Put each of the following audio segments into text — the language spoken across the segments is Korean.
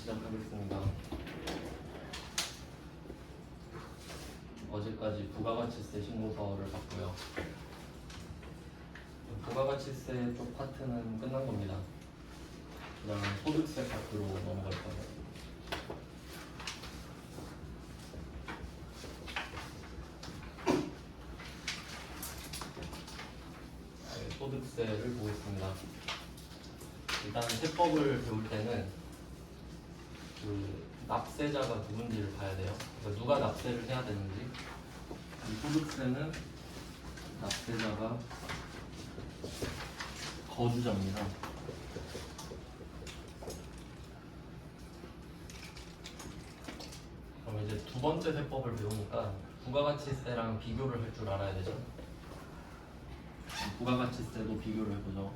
시작하겠습니다. 어제까지 부가가치세 신고서를 봤고요. 부가가치세 쪽 파트는 끝난 겁니다. 그 다음에 소득세 파트로 넘어갈 거예요. 소득세를 보겠습니다. 일단 세법을 배울 때는 그 납세자가 누군지를 봐야 돼요. 그러니까 누가 납세를 해야 되는지. 이 소득세는 납세자가 거주자입니다. 그럼 이제 두 번째 세법을 배우니까 부가가치세랑 비교를 할 줄 알아야 되죠. 부가가치세도 비교를 해보죠.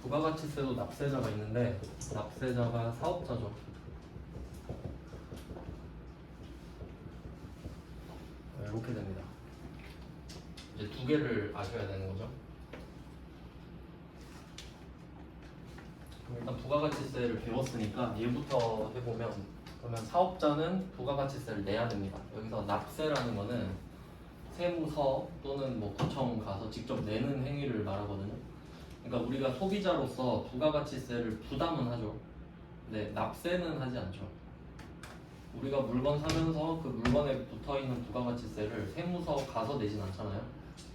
부가가치세도 납세자가 있는데 납세자가 사업자죠. 이렇게 됩니다. 이제 두 개를 아셔야 되는 거죠. 일단 부가가치세를 배웠으니까 얘부터 해보면, 그러면 사업자는 부가가치세를 내야 됩니다. 여기서 납세라는 거는 세무서 또는 뭐 구청 가서 직접 내는 행위를 말하거든요. 그러니까 우리가 소비자로서 부가가치세를 부담은 하죠. 근데 납세는 하지 않죠. 우리가 물건 사면서 그 물건에 붙어있는 부가가치세를 세무서 가서 내진 않잖아요.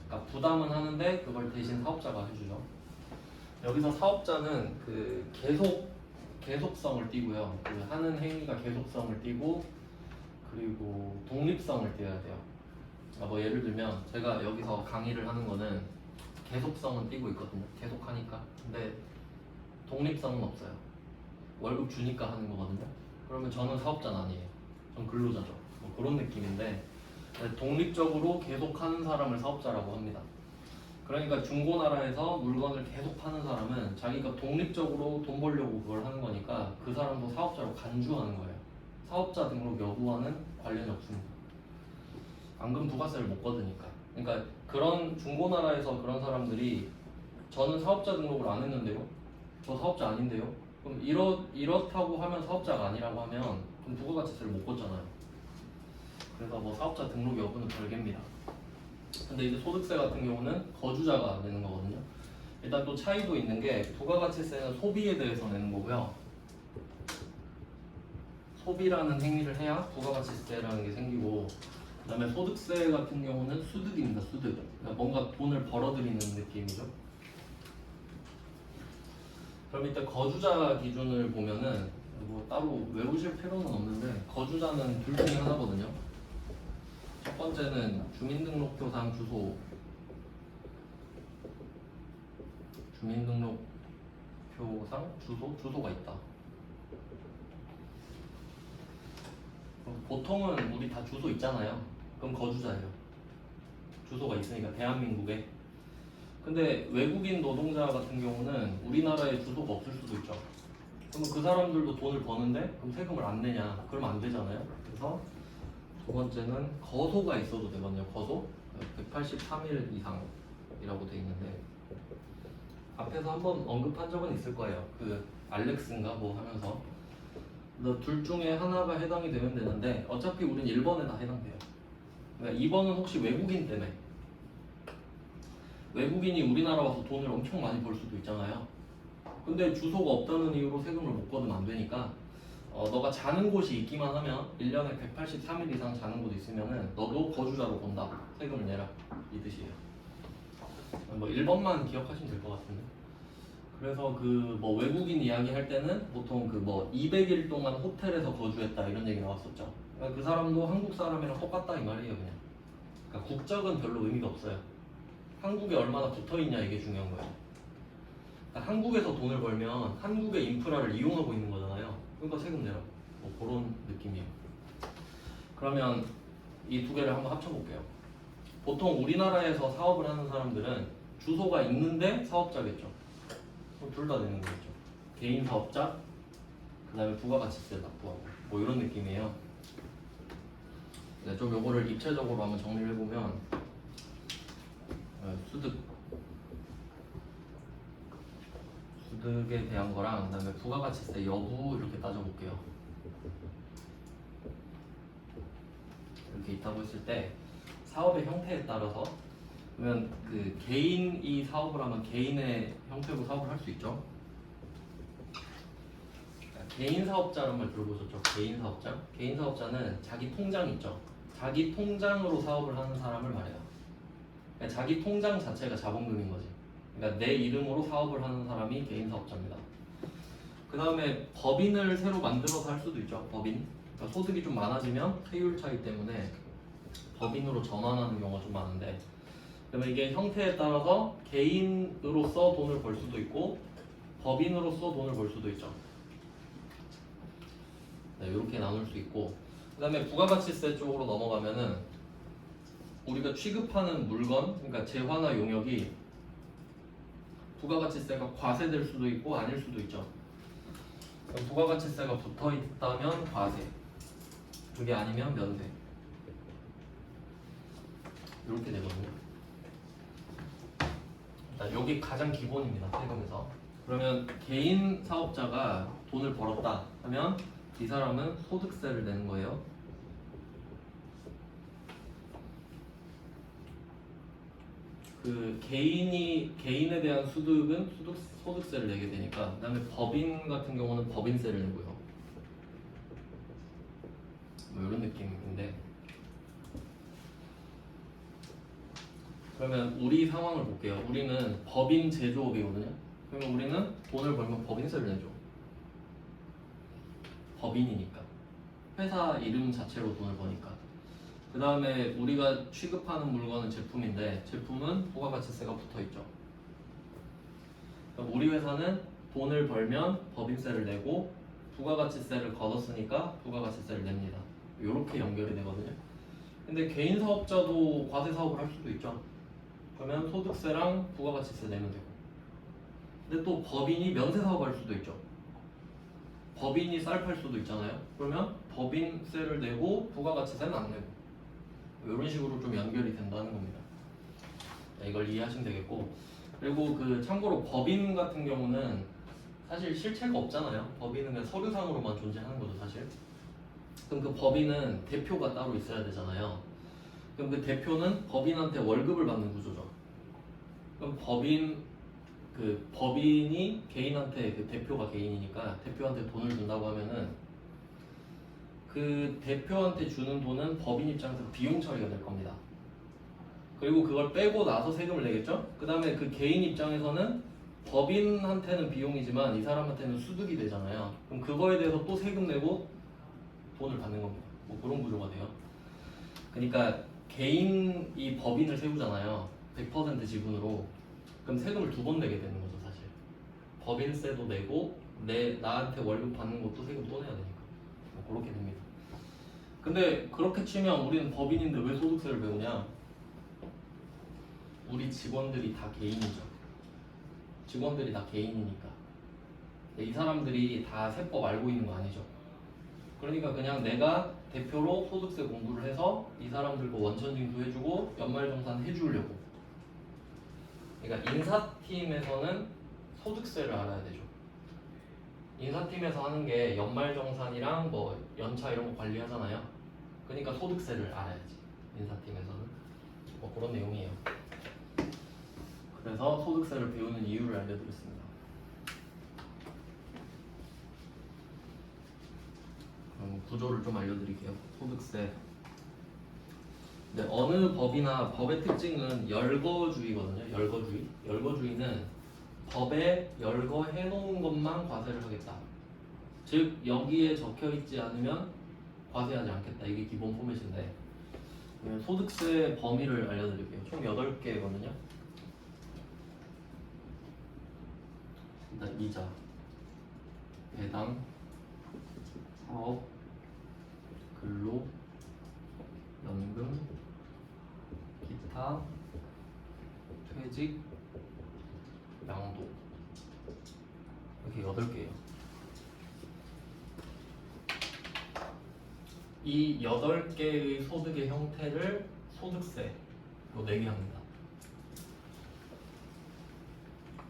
그러니까 부담은 하는데 그걸 대신 사업자가 해주죠. 여기서 사업자는 그 계속성을 띠고요. 그 하는 행위가 계속성을 띠고, 그리고 독립성을 띠어야 돼요. 그러니까 뭐 예를 들면 제가 여기서 강의를 하는 거는 계속성은 띠고 있거든요. 계속하니까. 근데 독립성은 없어요. 월급 주니까 하는 거거든요. 그러면 저는 사업자는 아니에요. 전 근로자죠. 뭐 그런 느낌인데, 독립적으로 계속하는 사람을 사업자라고 합니다. 그러니까 중고나라에서 물건을 계속 파는 사람은 자기가 독립적으로 돈 벌려고 그걸 하는 거니까 그 사람도 사업자로 간주하는 거예요. 사업자 등록 여부와는 관련이 없습니다. 안 부가세를 못 걷으니까. 그러니까 그런 중고나라에서 그런 사람들이 저는 사업자 등록을 안 했는데요, 저 사업자 아닌데요, 그럼 이렇다고 하면 사업자가 아니라고 하면 그럼 부가가치세를 못 걷잖아요. 그래서 뭐 사업자 등록 여부는 별개입니다. 근데 이제 소득세 같은 경우는 거주자가 내는 거거든요. 일단 또 차이도 있는 게, 부가가치세는 소비에 대해서 내는 거고요. 소비라는 행위를 해야 부가가치세라는 게 생기고, 그 다음에 소득세 같은 경우는 수득입니다. 수득. 그러니까 뭔가 돈을 벌어들이는 느낌이죠. 그럼 이때 거주자 기준을 보면은 뭐 따로 외우실 필요는 없는데, 거주자는 둘 중에 하나거든요. 첫 번째는 주민등록표상 주소. 주민등록표상 주소가 있다. 보통은 우리 다 주소 있잖아요. 그럼 거주자예요. 주소가 있으니까 대한민국에. 근데 외국인 노동자 같은 경우는 우리나라에 주소가 없을 수도 있죠. 그러면 그 사람들도 돈을 버는데 그럼 세금을 안 내냐? 그러면 안 되잖아요. 그래서 두 번째는 거소가 있어도 되거든요. 거소 183일 이상이라고 돼 있는데, 앞에서 한번 언급한 적은 있을 거예요. 그 알렉스인가 뭐 하면서 둘 중에 하나가 해당이 되면 되는데, 어차피 우린 1번에 다 해당돼요. 그러니까 2번은 혹시 외국인 때문에, 외국인이 우리나라 와서 돈을 엄청 많이 벌 수도 있잖아요. 근데 주소가 없다는 이유로 세금을 못 걷으면 안 되니까, 너가 자는 곳이 있기만 하면 1년에 183일 이상 자는 곳 있으면은 너도 거주자로 본다. 세금을 내라. 이 뜻이에요. 뭐 1번만 기억하시면 될 것 같은데. 그래서 그 뭐 외국인 이야기 할 때는 보통 그 뭐 200일 동안 호텔에서 거주했다 이런 얘기 나왔었죠. 그러니까 그 사람도 한국 사람이랑 똑같다 이 말이에요, 그냥. 그러니까 국적은 별로 의미가 없어요. 한국에 얼마나 붙어 있냐 이게 중요한 거예요. 그러니까 한국에서 돈을 벌면 한국의 인프라를 이용하고 있는 거잖아요. 그러니까 세금 내라. 뭐 그런 느낌이에요. 그러면 이 두 개를 한번 합쳐볼게요. 보통 우리나라에서 사업을 하는 사람들은 주소가 있는데 사업자겠죠. 둘 다 되는 거겠죠. 개인 사업자, 그 다음에 부가가치세 납부하고 뭐 이런 느낌이에요. 네, 좀 요거를 입체적으로 한번 정리를 해보면, 수득, 소득에 대한 거랑 그다음에 부가가치세 여부 이렇게 따져볼게요. 이렇게 있다고 했을 때 사업의 형태에 따라서 그러면 그 개인이 사업을 하면 개인의 형태로 사업을 할 수 있죠. 개인 사업자라는 말 들어보셨죠? 개인 사업자? 개인 사업자는 자기 통장 있죠? 자기 통장으로 사업을 하는 사람을 말해요. 그러니까 자기 통장 자체가 자본금인 거지. 그러니까 내 이름으로 사업을 하는 사람이 개인 사업자입니다. 그 다음에 법인을 새로 만들어서 할 수도 있죠. 법인. 그러니까 소득이 좀 많아지면 세율 차이 때문에 법인으로 전환하는 경우가 좀 많은데, 그러면 이게 형태에 따라서 개인으로서 돈을 벌 수도 있고 법인으로서 돈을 벌 수도 있죠. 네, 이렇게 나눌 수 있고, 그 다음에 부가가치세 쪽으로 넘어가면은 우리가 취급하는 물건, 그러니까 재화나 용역이 부가가치세가 과세될 수도 있고 아닐 수도 있죠. 부가가치세가 붙어 있다면 과세, 그게 아니면 면세, 이렇게 되거든요. 일단 여기 가장 기본입니다, 세금에서. 그러면 개인 사업자가 돈을 벌었다 하면 이 사람은 소득세를 내는 거예요. 그 개인에 대한 수득은 소득세를 내게 되니까. 그다음에 법인 같은 경우는 법인세를 내고요. 뭐 이런 느낌인데. 그러면 우리 상황을 볼게요. 우리는 법인 제조업이거든요. 그러면 우리는 돈을 벌면 법인세를 내죠. 법인이니까. 회사 이름 자체로 돈을 버니까. 그 다음에 우리가 취급하는 물건은 제품인데 제품은 부가가치세가 붙어있죠. 우리 회사는 돈을 벌면 법인세를 내고 부가가치세를 걷었으니까 부가가치세를 냅니다. 이렇게 연결이 되거든요. 근데 개인 사업자도 과세 사업을 할 수도 있죠. 그러면 소득세랑 부가가치세 내면 되고. 근데 또 법인이 면세 사업을 할 수도 있죠. 법인이 쌀 팔 수도 있잖아요. 그러면 법인세를 내고 부가가치세는 안 내고, 이런 식으로 좀 연결이 된다는 겁니다. 이걸 이해하시면 되겠고, 그리고 그 참고로 법인 같은 경우는 사실 실체가 없잖아요. 법인은 그냥 서류상으로만 존재하는 거죠, 사실. 그럼 그 법인은 대표가 따로 있어야 되잖아요. 그럼 그 대표는 법인한테 월급을 받는 구조죠. 그럼 법인이 개인한테, 그 대표가 개인이니까 대표한테 돈을 준다고 하면은 그 대표한테 주는 돈은 법인 입장에서 비용 처리가 될 겁니다. 그리고 그걸 빼고 나서 세금을 내겠죠? 그 다음에 그 개인 입장에서는 법인한테는 비용이지만 이 사람한테는 수득이 되잖아요. 그럼 그거에 대해서 또 세금 내고 돈을 받는 겁니다. 뭐 그런 구조가 돼요. 그러니까 개인이 법인을 세우잖아요. 100% 지분으로. 그럼 세금을 두 번 내게 되는 거죠, 사실. 법인세도 내고 나한테 월급 받는 것도 세금 또 내야 되니까. 뭐 그렇게 됩니다. 근데 그렇게 치면 우리는 법인인데 왜 소득세를 배우냐? 우리 직원들이 다 개인이죠. 직원들이 다 개인이니까. 이 사람들이 다 세법 알고 있는 거 아니죠. 그러니까 그냥 내가 대표로 소득세 공부를 해서 이 사람들도 원천징수 해주고 연말정산 해주려고. 그러니까 인사팀에서는 소득세를 알아야 되죠. 인사팀에서 하는 게 연말정산이랑 뭐 연차 이런 거 관리하잖아요. 그러니까 소득세를 알아야지, 인사팀에서는. 뭐 그런 내용이에요. 그래서 소득세를 배우는 이유를 알려드렸습니다. 그럼 구조를 좀 알려드릴게요. 소득세. 네, 어느 법이나 법의 특징은 열거주의거든요. 열거주의. 열거주의는 법에 열거해 놓은 것만 과세를 하겠다. 즉 여기에 적혀 있지 않으면 과세하지 않겠다. 이게 기본 포맷인데, 소득세 범위를 알려드릴게요. 총 8개거든요. 일단 이자, 배당, 사업, 근로, 연금, 기타, 퇴직, 양도. 이렇게 8개예요. 이 8개의 소득의 형태를 소득세로 내게 합니다.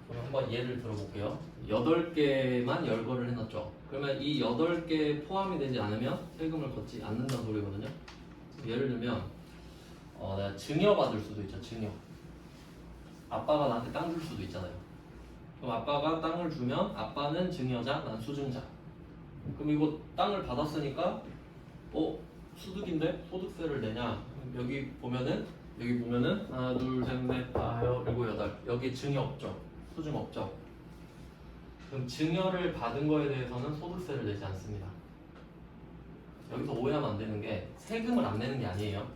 그러면 한번 예를 들어볼게요. 8개만 열거를 해놨죠. 그러면 이 8개 포함이 되지 않으면 세금을 걷지 않는다는 소리거든요. 예를 들면 내가 증여받을 수도 있죠. 증여. 아빠가 나한테 땅 줄 수도 있잖아요. 그럼 아빠가 땅을 주면 아빠는 증여자, 난 수증자. 그럼 이거 땅을 받았으니까 소득인데 소득세를 내냐? 여기 보면은 하나, 둘, 셋, 넷, 다섯, 일곱, 여덟. 여기 증여 없죠. 수증 없죠. 그럼 증여를 받은 거에 대해서는 소득세를 내지 않습니다. 여기서 오해하면 안 되는 게 세금을 안 내는 게 아니에요.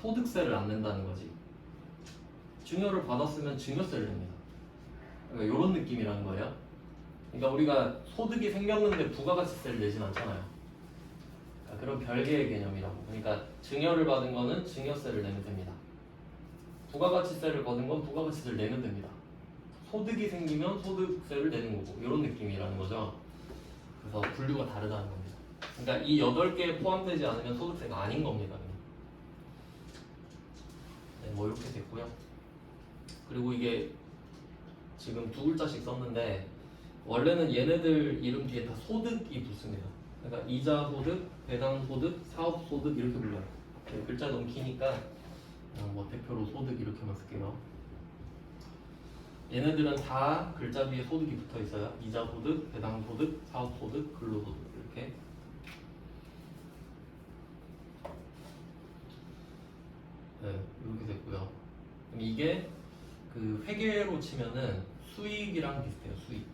소득세를 안 낸다는 거지. 증여를 받았으면 증여세를 냅니다. 그러니까 이런 느낌이라는 거예요. 그러니까 우리가 소득이 생겼는데 부가가치세를 내진 않잖아요. 그러니까 그런 별개의 개념이라고. 그러니까 증여를 받은 거는 증여세를 내면 됩니다. 부가가치세를 받은 건 부가가치세를 내면 됩니다. 소득이 생기면 소득세를 내는 거고 이런 느낌이라는 거죠. 그래서 분류가 다르다는 겁니다. 그러니까 이 8개에 포함되지 않으면 소득세가 아닌 겁니다. 네, 뭐 이렇게 됐고요. 그리고 이게 지금 두 글자씩 썼는데 원래는 얘네들 이름 뒤에 다 소득이 붙습니다. 그러니까 이자 소득, 배당 소득, 사업 소득 이렇게 불러요. 네, 글자 너무 기니까 뭐 대표로 소득 이렇게만 쓸게요. 얘네들은 다 글자 뒤에 소득이 붙어 있어요. 이자 소득, 배당 소득, 사업 소득, 근로 소득 이렇게. 네, 이렇게 됐고요. 그럼 이게 그 회계로 치면은 수익이랑 비슷해요. 수익.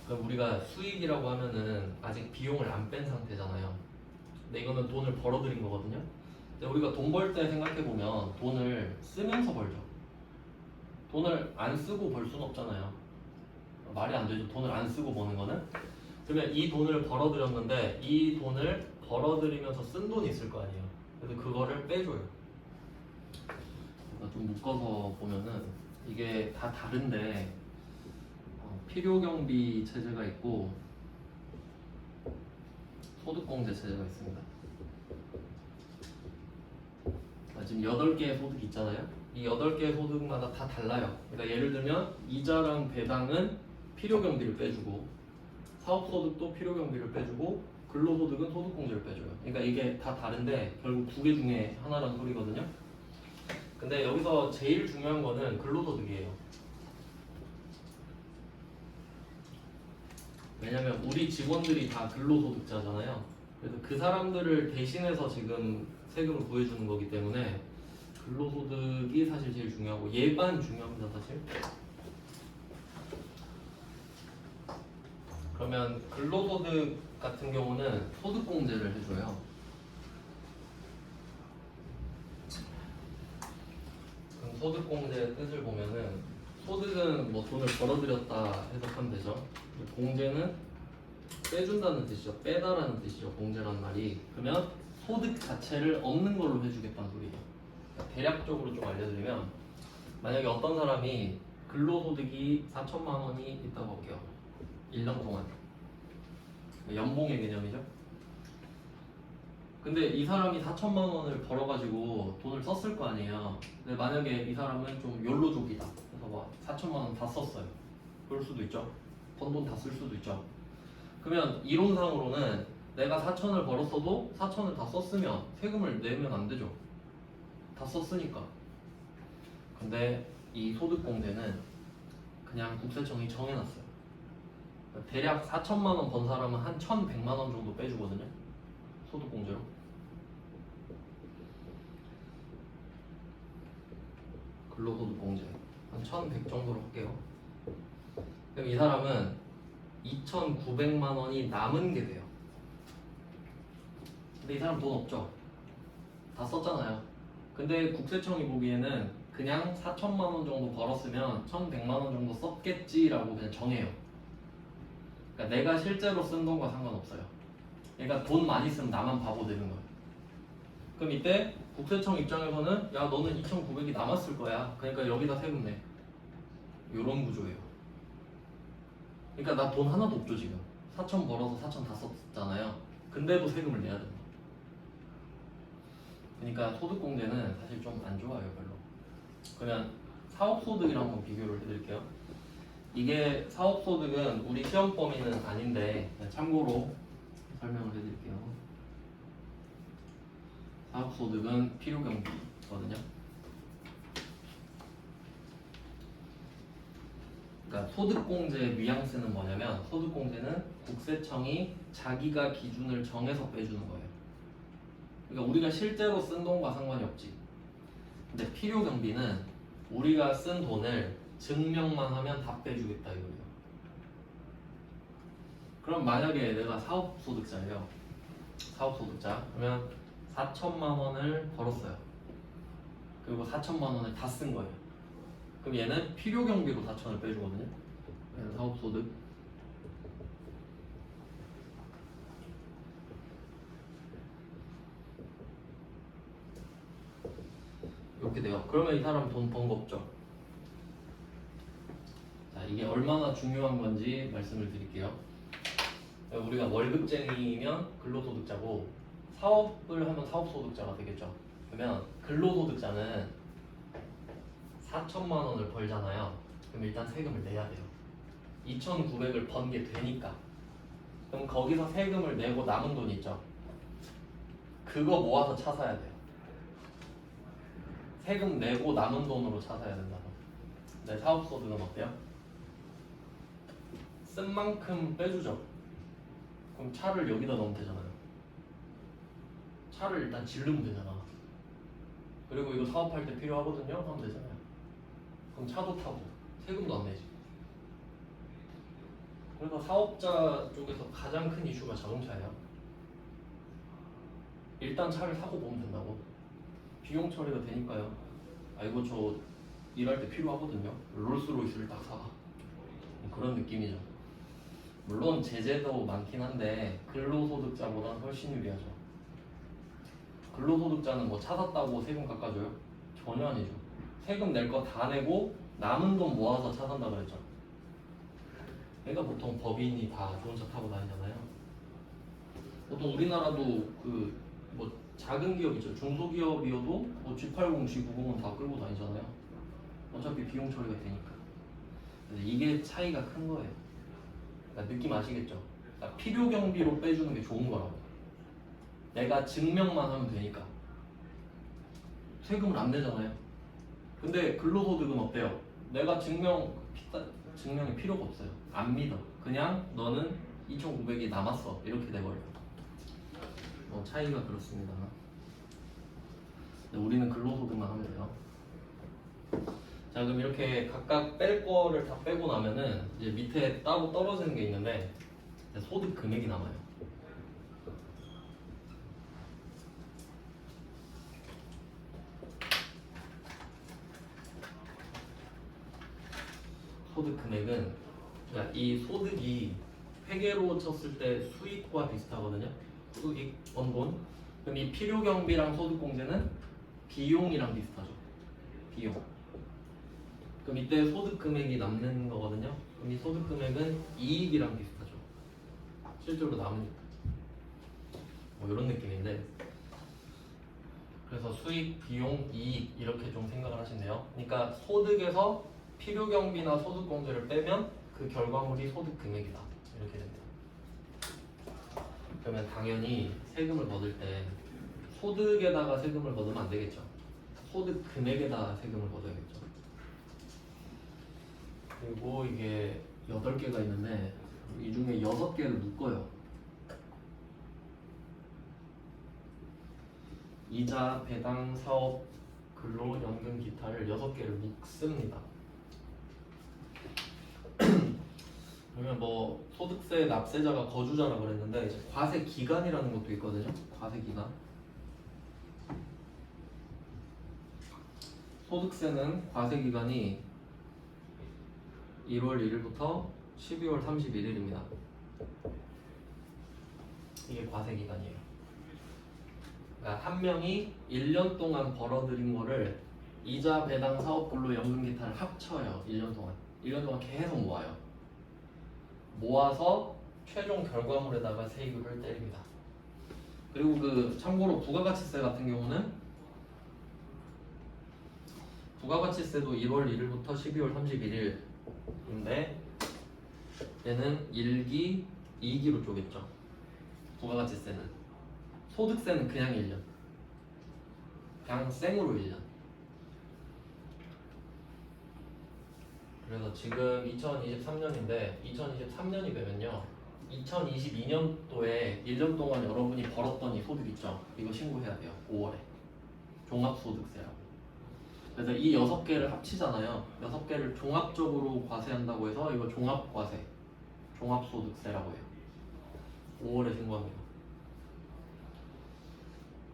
그럼 우리가 수익이라고 하면은 아직 비용을 안 뺀 상태잖아요. 근데 이거는 돈을 벌어들인 거거든요. 근데 우리가 돈 벌 때 생각해 보면 돈을 쓰면서 벌죠. 돈을 안 쓰고 벌 수는 없잖아요. 말이 안 되죠. 돈을 안 쓰고 버는 거는. 그러면 이 돈을 벌어들였는데 이 돈을 벌어들이면서 쓴 돈이 있을 거 아니에요. 그래서 그거를 빼줘요. 그러니까 좀 묶어서 보면은 이게 다 다른데 필요경비 체제가 있고 소득공제 체제가 있습니다. 지금 8개의 소득이 있잖아요. 이 8개의 소득마다 다 달라요. 그러니까 예를 들면 이자랑 배당은 필요경비를 빼주고 사업소득도 필요경비를 빼주고 근로소득은 소득공제를 빼줘요. 그러니까 이게 다 다른데 결국 2개 중에 하나라는 소리거든요. 근데 여기서 제일 중요한 거는 근로소득이에요. 왜냐면 우리 직원들이 다 근로소득자잖아요. 그래서 그 사람들을 대신해서 지금 세금을 구해주는 거기 때문에 근로소득이 사실 제일 중요하고 얘만 중요합니다. 사실. 그러면 근로소득 같은 경우는 소득공제를 해줘요. 그럼 소득공제의 뜻을 보면은 소득은 뭐 돈을 벌어들였다 해석하면 되죠. 공제는 빼준다는 뜻이죠. 빼다라는 뜻이죠. 공제란 말이. 그러면 소득 자체를 없는 걸로 해주겠다는 소리예요. 그러니까 대략적으로 좀 알려드리면 만약에 어떤 사람이 근로소득이 4천만 원이 있다고 할게요. 1년 동안. 연봉의 개념이죠. 근데 이 사람이 4천만 원을 벌어가지고 돈을 썼을 거 아니에요. 근데 만약에 이 사람은 좀 욜로족이다. 그래서 뭐 4천만 원 다 썼어요. 그럴 수도 있죠. 번 돈 다 쓸 수도 있죠. 그러면 이론상으로는 내가 4천을 벌었어도 4천을 다 썼으면 세금을 내면 안 되죠. 다 썼으니까. 근데 이 소득공제는 그냥 국세청이 정해놨어요. 대략 4천만 원 번 사람은 한 1,100만 원 정도 빼주거든요. 소득공제로. 근로소득공제 한 1,100 정도로 할게요. 그럼 이 사람은 2,900만 원이 남은 게 돼요. 근데 이 사람 돈 없죠? 다 썼잖아요. 근데 국세청이 보기에는 그냥 4천만 원 정도 벌었으면 1,100만 원 정도 썼겠지라고 그냥 정해요. 그러니까 내가 실제로 쓴 돈과 상관없어요. 그러니까 돈 많이 쓰면 나만 바보 되는 거예요. 그럼 이때 국세청 입장에서는 야 너는 2,900이 남았을 거야. 그러니까 여기다 세금 내. 요런 구조예요. 그러니까 나 돈 하나도 없죠 지금. 4천 벌어서 4천 다 썼잖아요. 근데도 세금을 내야 된다. 그러니까 소득공제는 사실 좀 안 좋아요 별로. 그러면 사업소득이랑 한번 비교를 해드릴게요. 이게 사업소득은 우리 시험 범위는 아닌데 참고로 설명을 해드릴게요. 사업소득은 필요경비거든요. 그러니까 소득공제 뉘앙스는 뭐냐면 소득공제는 국세청이 자기가 기준을 정해서 빼주는 거예요. 그러니까 우리가 실제로 쓴 돈과 상관이 없지. 근데 필요경비는 우리가 쓴 돈을 증명만 하면 다 빼주겠다 이거예요. 그럼 만약에 내가 사업소득자예요. 사업소득자 그러면 4천만 원을 벌었어요. 그리고 4천만 원을 다 쓴 거예요. 그럼 얘는 필요경비로 4천을 빼주거든요. 얘는 사업소득. 이렇게 돼요. 그러면 이 사람 돈 번 거 없죠. 자, 이게 얼마나 중요한 건지 말씀을 드릴게요. 우리가 월급쟁이면 근로소득자고 사업을 하면 사업소득자가 되겠죠. 그러면 근로소득자는 4천만 원을 벌잖아요. 그럼 일단 세금을 내야 돼요. 2,900을 번 게 되니까. 그럼 거기서 세금을 내고 남은 돈 있죠. 그거 모아서 차 사야 돼요. 세금 내고 남은 돈으로 차 사야 된다고. 네, 사업소득은 어때요? 쓴 만큼 빼주죠. 그럼 차를 여기다 넣으면 되잖아요. 차를 일단 지르면 되잖아. 그리고 이거 사업할 때 필요하거든요? 하면 되잖아요. 그럼 차도 타고 세금도 안 내지. 그래서 사업자 쪽에서 가장 큰 이슈가 자동차예요. 일단 차를 사고 보면 된다고. 비용 처리가 되니까요. 아 이거 저 일할 때 필요하거든요. 롤스로이스를 딱 사. 그런 느낌이죠. 물론 제재도 많긴 한데 근로소득자보다는 훨씬 유리하죠. 근로소득자는 뭐 차 샀다고 세금 깎아줘요? 전혀 아니죠. 세금 낼 거 다 내고 남은 돈 모아서 차 산다 그랬죠. 그러니까 보통 법인이 다 좋은 차 타고 다니잖아요. 보통 우리나라도 그 뭐 작은 기업이죠. 중소기업이어도 뭐 G80, G90은 다 끌고 다니잖아요. 어차피 비용 처리가 되니까. 그래서 이게 차이가 큰 거예요. 그러니까 느낌 아시겠죠? 그러니까 필요 경비로 빼주는 게 좋은 거라고. 내가 증명만 하면 되니까. 세금을 안 내잖아요. 근데 근로소득은 어때요? 내가 증명이 필요가 없어요. 안 믿어. 그냥 너는 2,900이 남았어. 이렇게 돼버려요. 차이가 그렇습니다. 우리는 근로소득만 하면 돼요. 자, 그럼 이렇게 각각 뺄 거를 다 빼고 나면은 이제 밑에 따로 떨어지는 게 있는데 소득 금액이 남아요. 소득 금액은 그러니까 이 소득이 회계로 쳤을 때 수익과 비슷하거든요. 수익, 원본. 그럼 이 필요경비랑 소득공제는 비용이랑 비슷하죠. 비용. 그럼 이때 소득 금액이 남는 거거든요. 그럼 이 소득 금액은 이익이랑 비슷하죠. 실제로 남으니까. 뭐 이런 느낌인데. 그래서 수익, 비용, 이익 이렇게 좀 생각을 하시네요. 그러니까 소득에서 필요경비나 소득공제를 빼면 그 결과물이 소득 금액이다. 이렇게 됩니다. 그러면 당연히 세금을 거둘 때 소득에다가 세금을 거두면 안 되겠죠. 소득 금액에다 세금을 거둬야겠죠. 그리고 이게 8개가 있는데 이 중에 6개를 묶어요. 이자, 배당, 사업, 근로, 연금, 기타를 6개를 묶습니다. 그러면 뭐 소득세 납세자가 거주자라 그랬는데 이제 과세 기간이라는 것도 있거든요. 과세 기간. 소득세는 과세 기간이 1월 1일부터 12월 31일입니다. 이게 과세 기간이에요. 그러니까 한 명이 1년 동안 벌어들인 거를 이자, 배당, 사업, 근로, 연금, 기타를 합쳐요. 1년 동안. 1년 동안 계속 모아요. 모아서 최종 결과물에다가 세율을 때립니다. 그리고 그 참고로 부가가치세 같은 경우는 부가가치세도 1월 1일부터 12월 31일인데 얘는 1기, 2기로 쪼갰죠. 부가가치세는. 소득세는 그냥 1년. 그냥 생으로 1년. 그래서 지금 2023년인데 2023년이 되면요 2022년도에 1년 동안 여러분이 벌었던 이 소득 있죠? 이거 신고해야 돼요. 5월에 종합소득세라고. 그래서 이 6개를 합치잖아요. 6개를 종합적으로 과세한다고 해서 이거 종합과세, 종합소득세라고 해요. 5월에 신고합니다.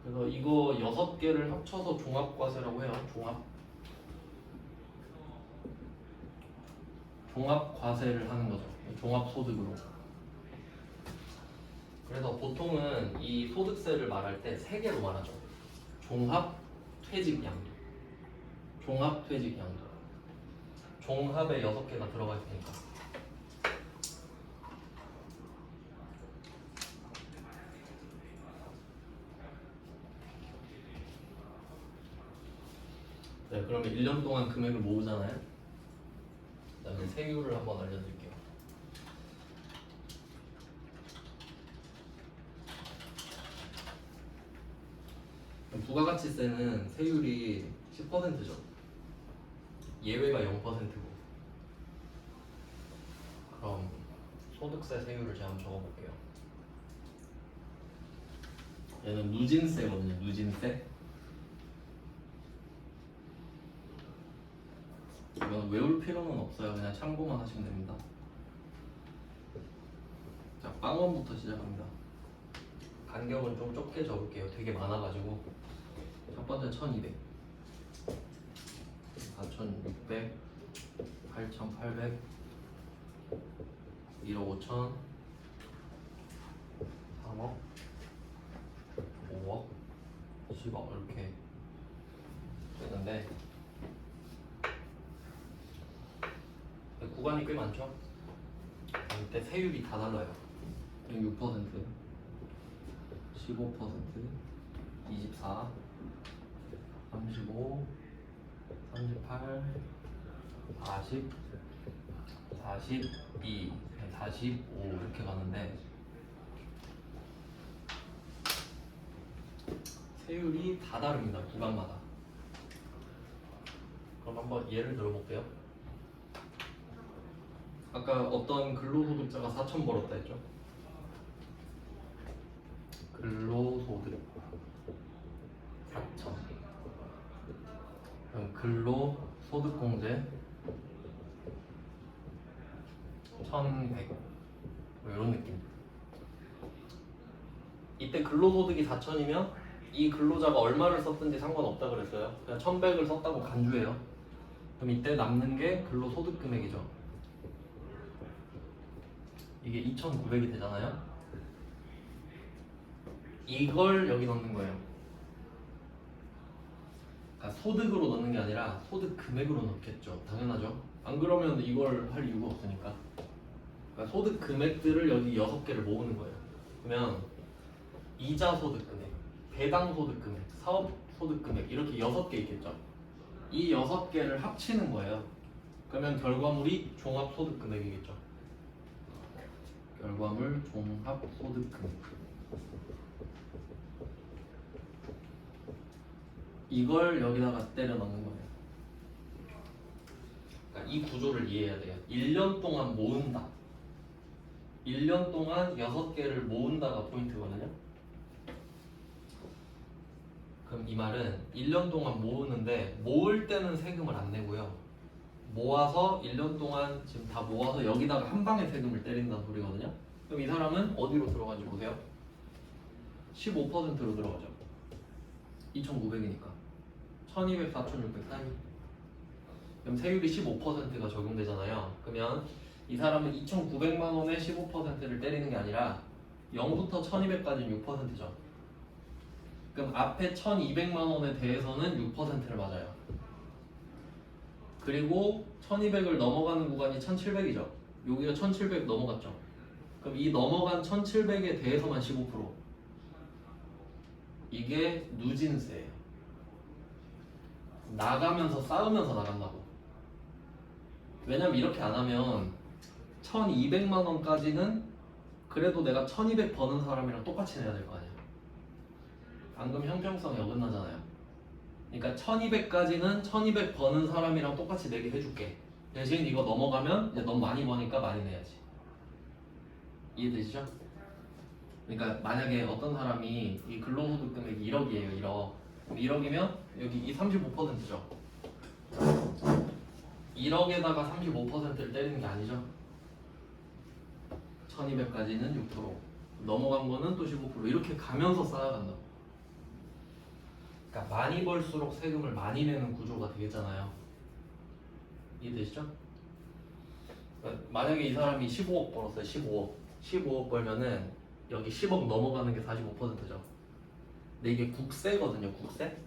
그래서 이거 6개를 합쳐서 종합과세라고 해요. 종합과세를 하는 거죠. 종합소득으로. 그래서 보통은 이 소득세를 말할 때 3개로 말하죠. 종합퇴직양도, 종합퇴직양도. 종합에 6개가 들어가 있으니까. 네, 그러면 1년 동안 금액을 모으잖아요. 그 다음에 세율을 한번 알려드릴게요. 부가가치세는 세율이 10%죠. 예외가 0%고. 그럼 소득세 세율을 제가 한번 적어볼게요. 얘는 누진세거든요. 누진세. 이건 외울 필요는 없어요. 그냥 참고만 하시면 됩니다. 자, 빵원부터 시작합니다. 간격은 좀 좁게 적을게요. 되게 많아가지고. 첫 번째 1200, 4600, 8800, 1억 5천, 3억, 5억, 10억 이렇게 되는데 구간이 꽤 많죠? 이때 세율이 다 달라요. 6%, 15%, 24, 35, 38, 40, 42, 45 이렇게 가는데 세율이 다 다릅니다. 구간마다. 그럼 한번 예를 들어볼게요. 아까 어떤 근로소득자가 4천 벌었다 했죠? 근로소득 4천. 그럼 근로소득공제 1100 뭐 이런 느낌. 이때 근로소득이 4천이면 이 근로자가 얼마를 썼든지 상관없다 그랬어요. 그냥 1100을 썼다고 간주해요. 그럼 이때 남는 게 근로소득 금액이죠. 이게 2,900이 되잖아요. 이걸 여기 넣는 거예요. 그러니까 소득으로 넣는 게 아니라 소득 금액으로 넣겠죠. 당연하죠. 안 그러면 이걸 할 이유가 없으니까. 그러니까 소득 금액들을 여기 6개를 모으는 거예요. 그러면 이자 소득 금액, 배당 소득 금액, 사업 소득 금액 이렇게 6개 있겠죠. 이 6개를 합치는 거예요. 그러면 결과물이 종합 소득 금액이겠죠. 결과물 종합 소득 금액. 이걸 여기다가 때려 넣는 거예요. 그러니까 이 구조를 이해해야 돼요. 1년 동안 모은다. 1년 동안 6개를 모은다가 포인트거든요. 그럼 이 말은 1년 동안 모으는데 모을 때는 세금을 안 내고요. 모아서 1년 동안 지금 다 모아서 여기다가 한 방에 세금을 때린다는 소리거든요. 그럼 이 사람은 어디로 들어가는지 보세요. 15%로 들어가죠. 2,900이니까 1,200, 4,600 사이. 그럼 세율이 15%가 적용되잖아요. 그러면 이 사람은 2,900만 원에 15%를 때리는 게 아니라 0부터 1,200까지는 6%죠. 그럼 앞에 1,200만 원에 대해서는 6%를 맞아요. 그리고 1,200을 넘어가는 구간이 1,700이죠. 여기가 1,700 넘어갔죠. 그럼 이 넘어간 1,700에 대해서만 15%. 이게 누진세예요. 나가면서 쌓으면서 나간다고. 왜냐면 이렇게 안 하면 1200만 원까지는 그래도 내가 1200 버는 사람이랑 똑같이 내야 될 거 아니야. 방금 형평성이 어긋나잖아요. 그러니까 1200까지는 1200 버는 사람이랑 똑같이 내게 해줄게. 대신 이거 넘어가면 이제 너무 많이 버니까 많이 내야지. 이해되시죠? 그러니까 만약에 어떤 사람이 이 근로소득 금액이 1억이에요. 1억. 그럼 1억이면 여기 이 35%죠. 1억에다가 35%를 때리는 게 아니죠. 1200까지는 6%, 넘어간 거는 또 15%, 이렇게 가면서 쌓아간다. 그러니까 많이 벌수록 세금을 많이 내는 구조가 되겠잖아요. 이해되시죠? 그러니까 만약에 이 사람이 15억 벌었어요. 15억 벌면은 여기 10억 넘어가는 게 45%죠. 근데 이게 국세거든요. 국세.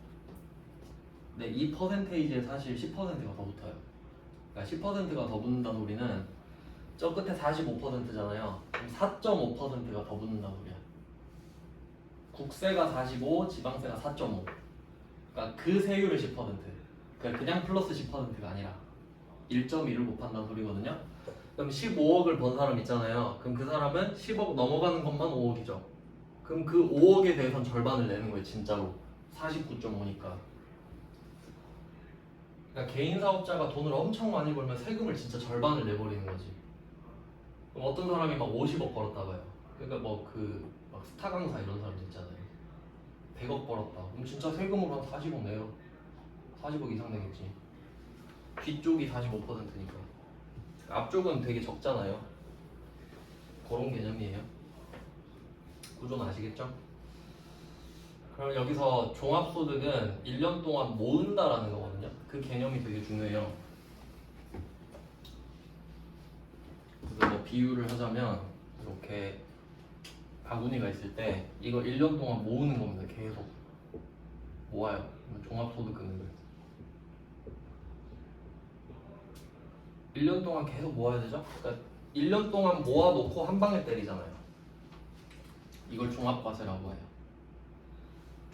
근데 이 퍼센테이지에 사실 10%가 더 붙어요. 그러니까 10%가 더 붙는다는 소리는 저 끝에 45%잖아요. 그럼 4.5%가 더 붙는다는 소리야. 국세가 45, 지방세가 4.5. 그러니까 그 세율의 10%. 그러니까 그냥 플러스 10%가 아니라 1.1을 곱한다는 소리거든요. 그럼 15억을 번 사람 있잖아요. 그럼 그 사람은 10억 넘어가는 것만 5억이죠. 그럼 그 5억에 대해서는 절반을 내는 거예요. 진짜로 49.5니까. 그러니까 개인 사업자가 돈을 엄청 많이 벌면 세금을 진짜 절반을 내버리는 거지. 그럼 어떤 사람이 막 50억 벌었다 봐요. 그러니까 뭐 그 막 스타 강사 이런 사람들 있잖아요. 100억 벌었다. 그럼 진짜 세금으로 한 40억 내요. 40억 이상 내겠지. 뒤쪽이 45%니까. 앞쪽은 되게 적잖아요. 그런 개념이에요. 구조는 아시겠죠? 그럼 여기서 종합소득은 1년 동안 모은다라는 거거든요. 그 개념이 되게 중요해요. 그래서 뭐 비유를 하자면 이렇게 바구니가 있을 때 이거 1년 동안 모으는 겁니다. 계속 모아요. 종합소득 금액을 1년 동안 계속 모아야 되죠. 그러니까 1년 동안 모아놓고 한 방에 때리잖아요. 이걸 종합과세라고 해요.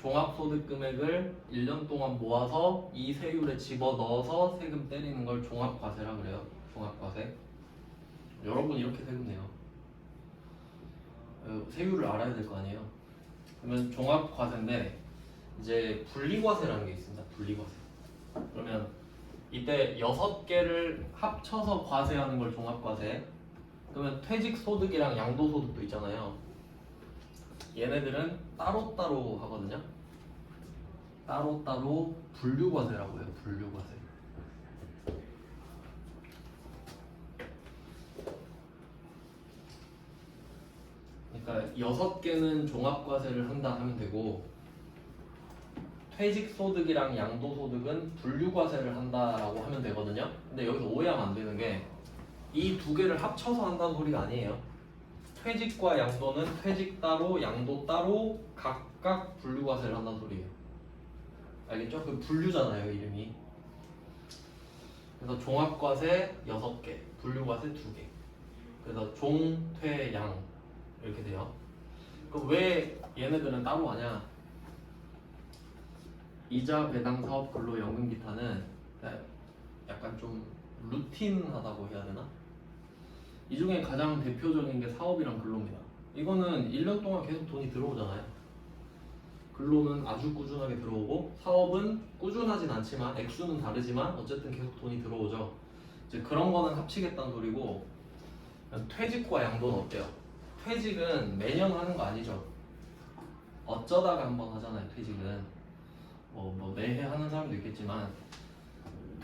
종합소득 금액을 1년 동안 모아서 이 세율에 집어넣어서 세금 때리는 걸 종합과세라 그래요. 종합과세. 여러분 이렇게 세금 내요. 세율을 알아야 될 거 아니에요. 그러면 종합과세인데 이제 분리과세라는 게 있습니다. 분리과세. 그러면 이때 6개를 합쳐서 과세하는 걸 종합과세. 그러면 퇴직소득이랑 양도소득도 있잖아요. 얘네들은 따로따로 하거든요. 따로따로 분류과세라고 해요. 분류과세. 그러니까 6개는 종합과세를 한다 하면 되고 퇴직소득이랑 양도소득은 분류과세를 한다라고 하면 되거든요. 근데 여기서 오해하면 안 되는 게 이 두 개를 합쳐서 한다는 소리가 아니에요. 퇴직과 양도는 퇴직 따로, 양도 따로 각각 분류과세를 한다는 소리예요. 알겠죠? 그 분류잖아요, 이름이. 그래서 종합과세 6개, 분류과세 2개. 그래서 종, 퇴, 양 이렇게 돼요. 그럼 왜 얘네들은 따로 하냐? 이자, 배당, 사업, 근로, 연금, 기타는 약간 좀 루틴하다고 해야 되나? 이 중에 가장 대표적인 게 사업이랑 근로입니다. 이거는 1년 동안 계속 돈이 들어오잖아요. 근로는 아주 꾸준하게 들어오고 사업은 꾸준하진 않지만 액수는 다르지만 어쨌든 계속 돈이 들어오죠. 이제 그런 거는 합치겠다는 소리고 퇴직과 양도는 어때요? 퇴직은 매년 하는 거 아니죠. 어쩌다가 한번 하잖아요. 퇴직은 뭐 매해 하는 사람도 있겠지만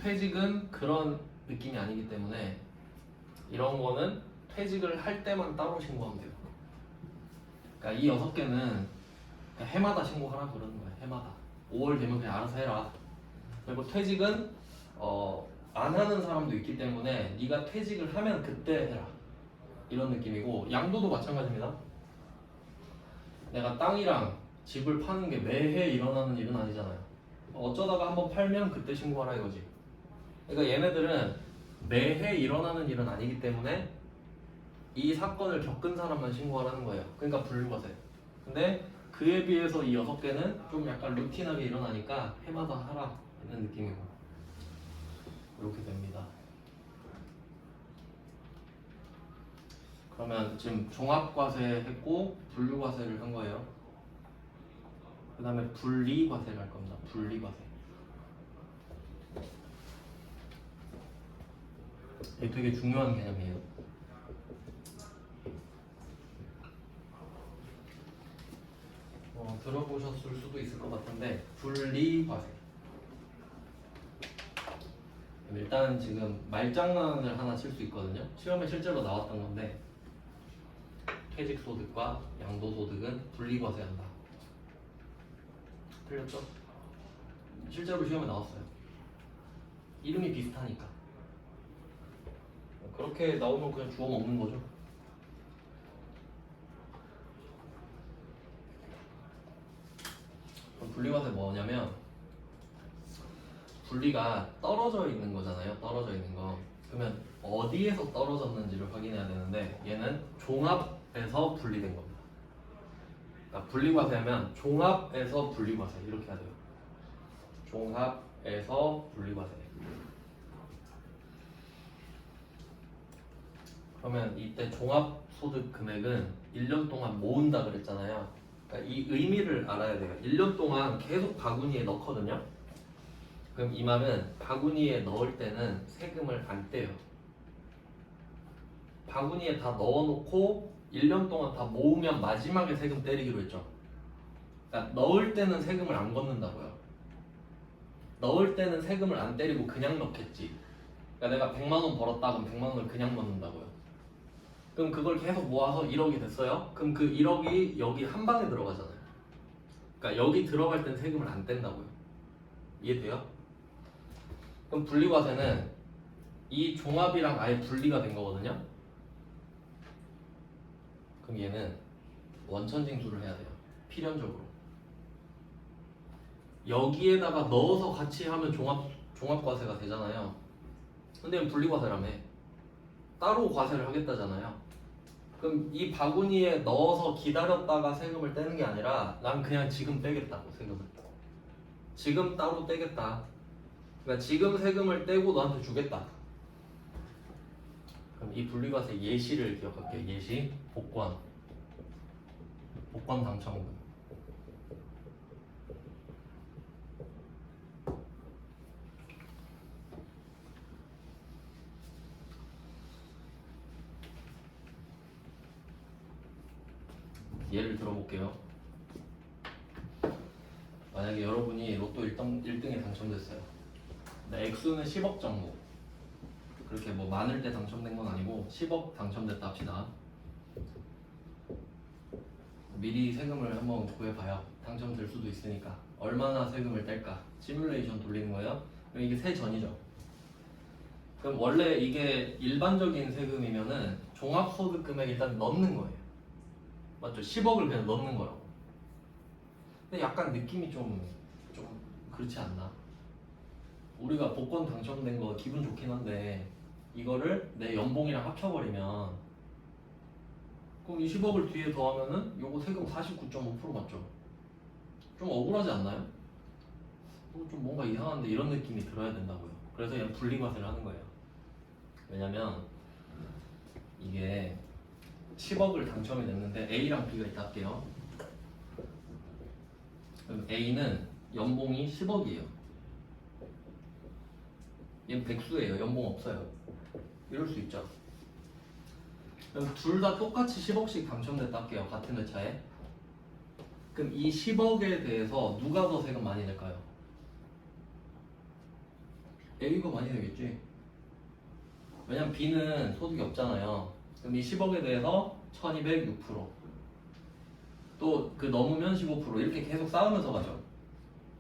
퇴직은 그런 느낌이 아니기 때문에 이런 거는 퇴직을 할 때만 따로 신고하면 돼요. 그러니까 이 6개는 해마다 신고하라 그러는 거예요. 해마다 5월 되면 그냥 알아서 해라. 그리고 퇴직은 안 하는 사람도 있기 때문에 네가 퇴직을 하면 그때 해라 이런 느낌이고 양도도 마찬가지입니다. 내가 땅이랑 집을 파는 게 매해 일어나는 일은 아니잖아요. 어쩌다가 한번 팔면 그때 신고하라 이거지. 그러니까 얘네들은 매해 일어나는 일은 아니기 때문에 이 사건을 겪은 사람만 신고하라는 거예요. 그러니까 분류과세. 근데 그에 비해서 이 6개는 좀 약간 루틴하게 일어나니까 해마다 하라 이런 느낌이고 이렇게 됩니다. 그러면 지금 종합과세 했고 분류과세를 한 거예요. 그 다음에 분리과세를 할 겁니다. 분리과세. 이게 되게 중요한 개념이에요. 들어보셨을 수도 있을 것 같은데 분리과세. 일단 지금 말장난을 하나 칠 수 있거든요. 시험에 실제로 나왔던 건데 퇴직소득과 양도소득은 분리과세한다. 틀렸죠? 실제로 시험에 나왔어요. 이름이 비슷하니까. 그렇게 나오면 그냥 주워 먹는 거죠. 그럼 분리과세 뭐냐면 분리가 떨어져 있는 거잖아요. 떨어져 있는 거. 그러면 어디에서 떨어졌는지를 확인해야 되는데 얘는 종합에서 분리된 겁니다. 그러니까 분리과세하면 종합에서 분리과세 이렇게 해야 돼요. 종합에서 분리과세. 그러면 이때 종합소득 금액은 1년 동안 모은다 그랬잖아요. 그러니까 이 의미를 알아야 돼요. 1년 동안 계속 바구니에 넣거든요. 그럼 이 말은 바구니에 넣을 때는 세금을 안 떼요. 바구니에 다 넣어놓고 1년 동안 다 모으면 마지막에 세금 때리기로 했죠. 그러니까 넣을 때는 세금을 안 걷는다고요. 넣을 때는 세금을 안 때리고 그냥 넣겠지. 그러니까 내가 100만 원 벌었다 그럼 100만 원을 그냥 넣는다고요. 그럼 그걸 계속 모아서 1억이 됐어요. 그럼 그 1억이 여기 한 방에 들어가잖아요. 그러니까 여기 들어갈 땐 세금을 안 뗀다고요. 이해돼요? 그럼 분리과세는 이 종합이랑 아예 분리가 된 거거든요. 그럼 얘는 원천징수를 해야 돼요. 필연적으로. 여기에다가 넣어서 같이 하면 종합과세가 되잖아요. 근데 분리과세라며. 따로 과세를 하겠다잖아요. 그럼 이 바구니에 넣어서 기다렸다가 세금을 떼는 게 아니라 난 그냥 지금 떼겠다고 세금을. 지금 따로 떼겠다. 그러니까 지금 세금을 떼고 너한테 주겠다. 그럼 이 분리과세 예시를 기억할게요. 예시, 복권 당첨금. 예를 들어볼게요. 만약에 여러분이 로또 1등에 당첨됐어요. 근데 액수는 10억 정도. 그렇게 뭐 많을 때 당첨된 건 아니고 10억 당첨됐다 합시다. 미리 세금을 한번 구해봐요. 당첨될 수도 있으니까. 얼마나 세금을 뗄까? 시뮬레이션 돌리는 거예요. 그럼 이게 세전이죠. 그럼 원래 이게 일반적인 세금이면은 종합소득 금액 일단 넣는 거예요. 맞죠? 10억을 그냥 넣는 거라고. 근데 약간 느낌이 좀 그렇지 않나? 우리가 복권 당첨된 거 기분 좋긴 한데 이거를 내 연봉이랑 합쳐버리면 그럼 이 10억을 뒤에 더하면은 요거 세금 49.5% 맞죠? 좀 억울하지 않나요? 좀 뭔가 이상한데 이런 느낌이 들어야 된다고요. 그래서 그냥 분리과세를 하는 거예요. 왜냐면 이게 10억을 당첨이 됐는데 A랑 B가 있다 할게요. 그럼 A는 연봉이 10억이에요. 얘는 백수예요. 연봉 없어요. 이럴 수 있죠. 그럼 둘 다 똑같이 10억씩 당첨됐다 할게요. 같은 회차에. 그럼 이 10억에 대해서 누가 더 세금 많이 낼까요? A가 많이 내겠지. 왜냐면 B는 소득이 없잖아요. 그럼 이 10억에 대해서 1206%, 또 그 넘으면 15% 이렇게 계속 쌓으면서 가죠.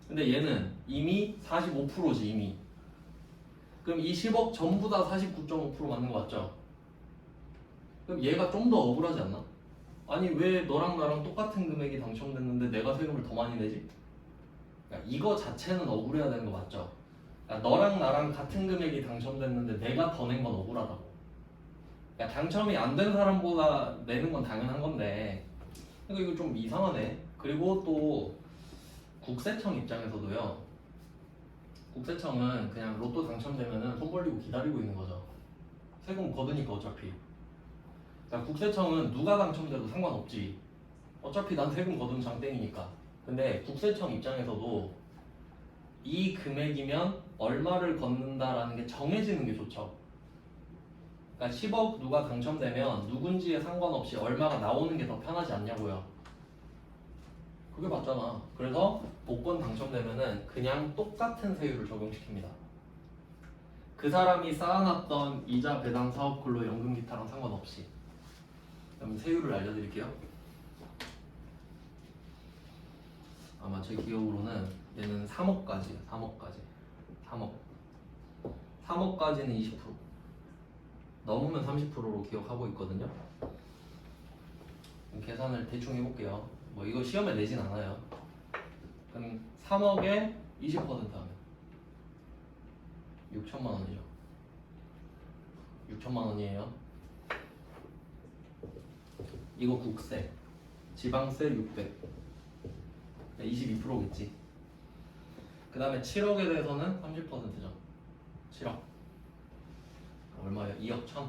근데 얘는 이미 45%지 이미. 그럼 이 10억 전부 다 49.5% 맞는 거 맞죠? 그럼 얘가 좀 더 억울하지 않나? 아니 왜 너랑 나랑 똑같은 금액이 당첨됐는데 내가 세금을 더 많이 내지? 그러니까 이거 자체는 억울해야 되는 거 맞죠? 그러니까 너랑 나랑 같은 금액이 당첨됐는데 내가 더 낸 건 억울하다고. 그러니까 당첨이 안 된 사람보다 내는 건 당연한 건데 그러니까 이거 좀 이상하네. 그리고 또 국세청 입장에서도요. 국세청은 그냥 로또 당첨되면은 손 벌리고 기다리고 있는 거죠. 세금 거두니까 어차피. 그러니까 국세청은 누가 당첨돼도 상관없지. 어차피 난 세금 거두는 장땡이니까. 근데 국세청 입장에서도 이 금액이면 얼마를 걷는다라는 게 정해지는 게 좋죠. 그러니까 10억 누가 당첨되면 누군지에 상관없이 얼마가 나오는 게 더 편하지 않냐고요. 그게 맞잖아. 그래서 복권 당첨되면은 그냥 똑같은 세율을 적용시킵니다. 그 사람이 쌓아놨던 이자 배당 사업 근로 연금 기타랑 상관없이. 그럼 세율을 알려드릴게요. 아마 제 기억으로는 얘는 3억까지예요. 3억까지. 3억까지는 20%. 넘으면 30%로 기억하고 있거든요. 계산을 대충 해볼게요. 뭐 이거 시험에 내진 않아요. 그럼 3억에 20% 하면 6천만 원이죠. 6천만 원이에요. 이거 국세, 지방세 600, 22%겠지. 그 다음에 7억에 대해서는 30%죠. 7억. 얼마예요? 2억 1천.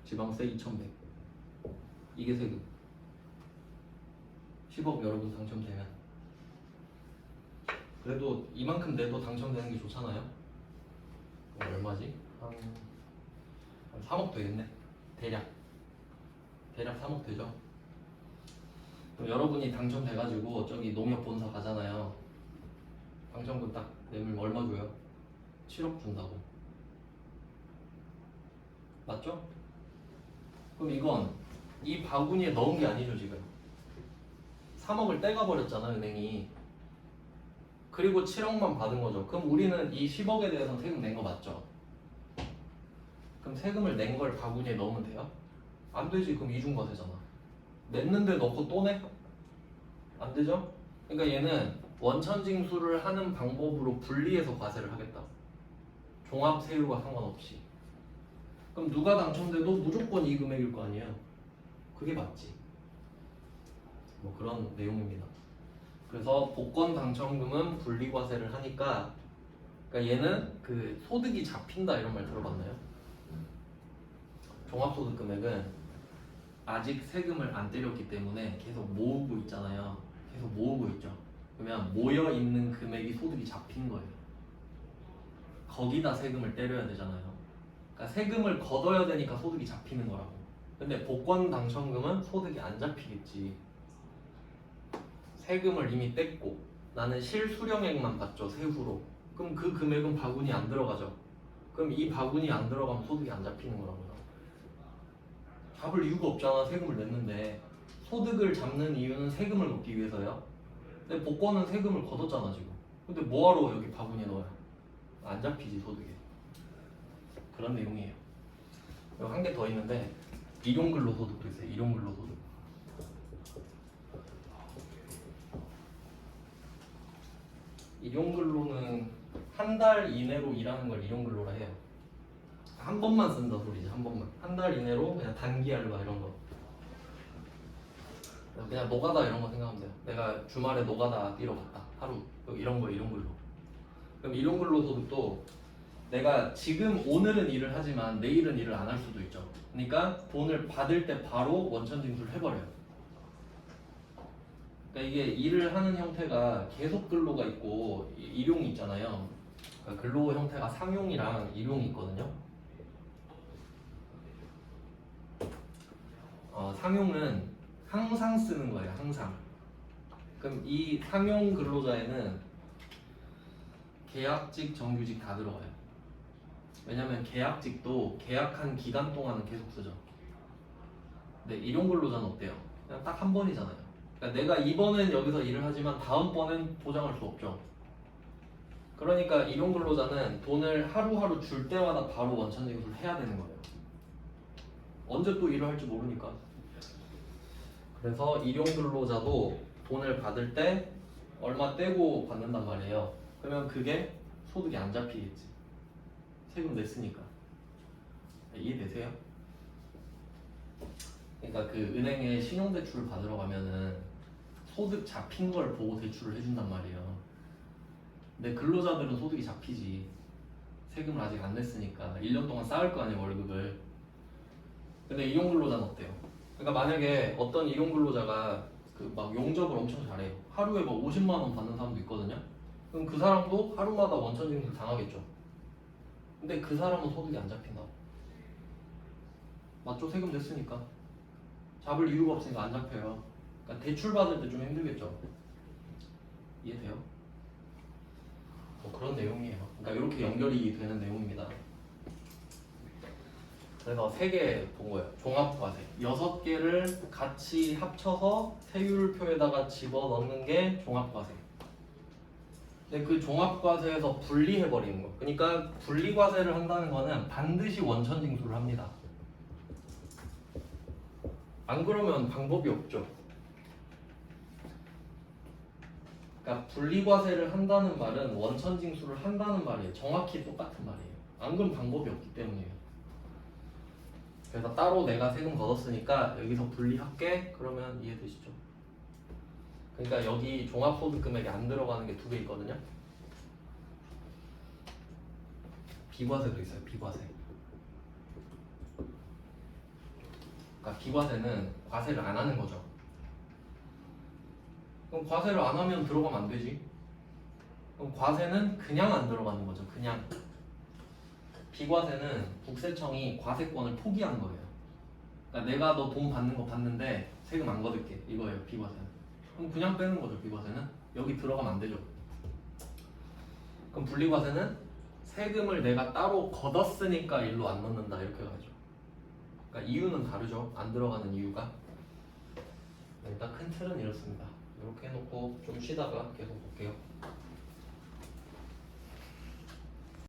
지방세 2,100. 이게 세금. 10억 여러분 당첨되면. 그래도 이만큼 내도 당첨되는 게 좋잖아요. 얼마지? 한 3억 되겠네. 대략 3억 되죠. 그럼 여러분이 당첨돼가지고 저기 농협 본사 가잖아요. 당첨금 딱 내면 얼마 줘요? 7억 준다고. 맞죠? 그럼 이건 이 바구니에 넣은 게 아니죠 지금. 3억을 떼가 버렸잖아 은행이. 그리고 7억만 받은 거죠. 그럼 우리는 이 10억에 대해서는 세금 낸 거 맞죠? 그럼 세금을 낸 걸 바구니에 넣으면 돼요? 안 되지. 그럼 이중과세잖아. 냈는데 넣고 또 내? 안 되죠? 그러니까 얘는 원천징수를 하는 방법으로 분리해서 과세를 하겠다. 종합세율과 상관없이. 그럼 누가 당첨돼도 무조건 이 금액일 거 아니에요. 그게 맞지. 뭐 그런 내용입니다. 그래서 복권 당첨금은 분리과세를 하니까, 그러니까 얘는 그 소득이 잡힌다 이런 말 들어봤나요? 종합소득 금액은 아직 세금을 안 때렸기 때문에 계속 모으고 있잖아요. 계속 모으고 있죠. 그러면 모여 있는 금액이 소득이 잡힌 거예요. 거기다 세금을 때려야 되잖아요. 그러니까 세금을 걷어야 되니까 소득이 잡히는 거라고. 근데 복권 당첨금은 소득이 안 잡히겠지. 세금을 이미 뗐고 나는 실수령액만 받죠. 세후로. 그럼 그 금액은 바구니 안 들어가죠. 그럼 이 바구니 안 들어가면 소득이 안 잡히는 거라고요. 잡을 이유가 없잖아. 세금을 냈는데. 소득을 잡는 이유는 세금을 걷기 위해서요. 근데 복권은 세금을 걷었잖아 지금. 근데 뭐하러 여기 바구니에 넣어요? 안 잡히지 소득이. 그런 내용이에요. 여기 한 개 더 있는데 일용근로소득도 있어요. 일용근로소득. 일용근로는 한 달 이내로 일하는 걸 일용근로라 해요. 한 번만 쓴다 소리지. 한 번만. 한 달 이내로 그냥 단기 알바 이런 거. 그냥 노가다 이런 거 생각하면 돼요. 내가 주말에 노가다 뛰러 갔다. 하루. 이런 거 일용근로. 그럼 일용근로소득도 내가 지금 오늘은 일을 하지만 내일은 일을 안 할 수도 있죠. 그러니까 돈을 받을 때 바로 원천징수를 해버려요. 그러니까 이게 일을 하는 형태가 계속 근로가 있고 일용이 있잖아요. 그러니까 근로 형태가 상용이랑 일용이 있거든요. 상용은 항상 쓰는 거예요. 항상. 그럼 이 상용 근로자에는 계약직, 정규직 다 들어가요. 왜냐면 계약직도 계약한 기간 동안은 계속 쓰죠. 근데 일용근로자는 어때요? 그냥 딱 한 번이잖아요. 그러니까 내가 이번엔 여기서 일을 하지만 다음번엔 보장할 수 없죠. 그러니까 일용근로자는 돈을 하루하루 줄 때마다 바로 원천징수를 해야 되는 거예요. 언제 또 일을 할지 모르니까. 그래서 일용근로자도 돈을 받을 때 얼마 떼고 받는단 말이에요. 그러면 그게 소득이 안 잡히겠지. 세금 냈으니까. 이해되세요? 그러니까 그 은행에 신용대출을 받으러 가면은 소득 잡힌 걸 보고 대출을 해준단 말이에요. 근데 근로자들은 소득이 잡히지. 세금을 아직 안 냈으니까 1년 동안 쌓을 거 아니에요, 월급을. 근데 이용 근로자는 어때요? 그러니까 만약에 어떤 이용 근로자가 그 막 용접을 엄청 잘해요. 하루에 막 50만 원 받는 사람도 있거든요. 그럼 그 사람도 하루마다 원천징수 당하겠죠. 근데 그 사람은 소득이 안 잡힌다고. 맞죠? 세금 냈으니까. 잡을 이유가 없으니까 안 잡혀요. 그러니까 대출 받을 때 좀 힘들겠죠. 이해돼요? 뭐 그런 내용이에요. 그러니까 이렇게 연결이 되는 내용입니다. 그래서 3개 본 거예요. 종합과세 6개를 같이 합쳐서 세율표에다가 집어넣는 게 종합과세. 근데 그 종합과세에서 분리해버리는 거. 그러니까 분리과세를 한다는 거는 반드시 원천징수를 합니다. 안 그러면 방법이 없죠. 그러니까 분리과세를 한다는 말은 원천징수를 한다는 말이에요. 정확히 똑같은 말이에요. 안 그러면 방법이 없기 때문이에요. 그래서 따로 내가 세금 걷었으니까 여기서 분리할게. 그러면 이해되시죠? 그러니까 여기 종합소득금액에 안 들어가는 게 2개 있거든요. 비과세도 있어요. 비과세. 그러니까 비과세는 과세를 안 하는 거죠. 그럼 과세를 안 하면 들어가면 안 되지. 그럼 과세는 그냥 안 들어가는 거죠. 그냥. 비과세는 국세청이 과세권을 포기한 거예요. 그러니까 내가 너 돈 받는 거 받는데 세금 안 걷을게. 이거예요. 비과세는. 그럼 그냥 빼는 거죠. 비과세는. 여기 들어가면 안 되죠. 그럼 분리과세는 세금을 내가 따로 걷었으니까 일로 안 넣는다. 이렇게 가죠. 그러니까 이유는 다르죠. 안 들어가는 이유가. 일단 큰 틀은 이렇습니다. 이렇게 해놓고 좀 쉬다가 계속 볼게요.